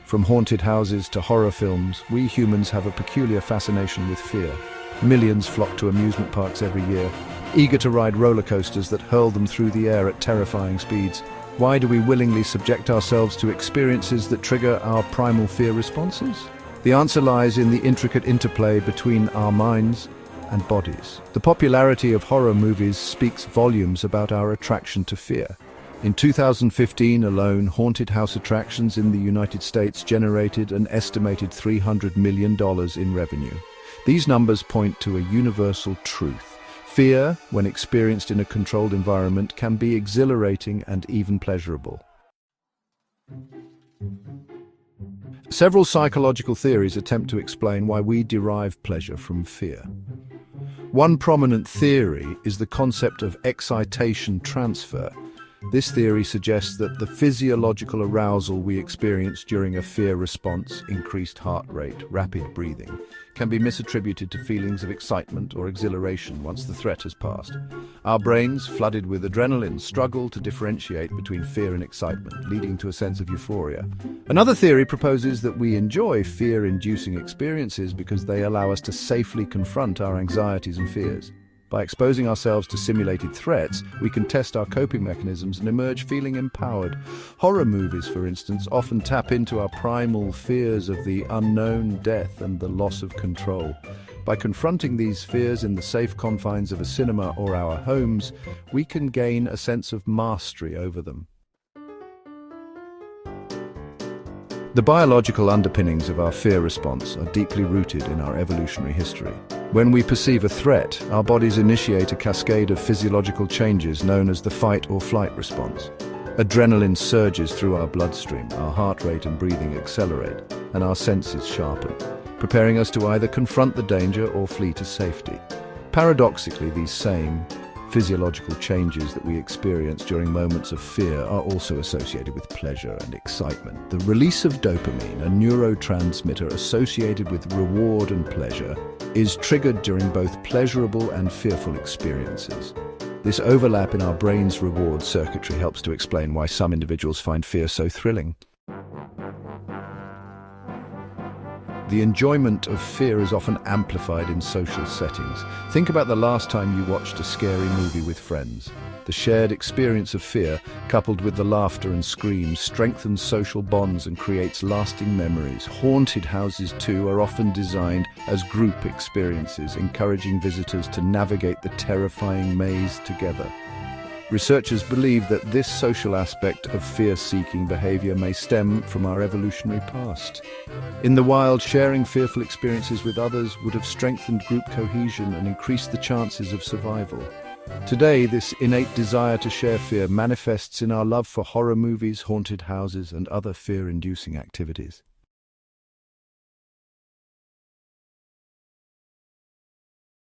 From haunted houses to horror films, we humans have a peculiar fascination with fear. Millions flock to amusement parks every year, eager to ride roller coasters that hurl them through the air at terrifying speeds. Why do we willingly subject ourselves to experiences that trigger our primal fear responses? The answer lies in the intricate interplay between our minds and bodies. The popularity of horror movies speaks volumes about our attraction to fear. In 2015 alone, haunted house attractions in the United States generated an estimated $300 million in revenue. These numbers point to a universal truth. Fear, when experienced in a controlled environment, can be exhilarating and even pleasurable. Several psychological theories attempt to explain why we derive pleasure from fear. One prominent theory is the concept of excitation transfer. This theory suggests that the physiological arousal we experience during a fear response, increased heart rate, rapid breathing, can be misattributed to feelings of excitement or exhilaration once the threat has passed. Our brains, flooded with adrenaline, struggle to differentiate between fear and excitement, leading to a sense of euphoria. Another theory proposes that we enjoy fear-inducing experiences because they allow us to safely confront our anxieties and fears. By exposing ourselves to simulated threats, we can test our coping mechanisms and emerge feeling empowered. Horror movies, for instance, often tap into our primal fears of the unknown, death, and the loss of control. By confronting these fears in the safe confines of a cinema or our homes, we can gain a sense of mastery over them. The biological underpinnings of our fear response are deeply rooted in our evolutionary history. When we perceive a threat, our bodies initiate a cascade of physiological changes known as the fight or flight response. Adrenaline surges through our bloodstream, our heart rate and breathing accelerate, and our senses sharpen, preparing us to either confront the danger or flee to safety. Paradoxically, these same physiological changes that we experience during moments of fear are also associated with pleasure and excitement. The release of dopamine, a neurotransmitter associated with reward and pleasure, is triggered during both pleasurable and fearful experiences. This overlap in our brain's reward circuitry helps to explain why some individuals find fear so thrilling. The enjoyment of fear is often amplified in social settings. Think about the last time you watched a scary movie with friends. The shared experience of fear, coupled with the laughter and screams, strengthens social bonds and creates lasting memories. Haunted houses, too, are often designed as group experiences, encouraging visitors to navigate the terrifying maze together. Researchers believe that this social aspect of fear-seeking behavior may stem from our evolutionary past. In the wild, sharing fearful experiences with others would have strengthened group cohesion and increased the chances of survival. Today, this innate desire to share fear manifests in our love for horror movies, haunted houses, and other fear-inducing activities.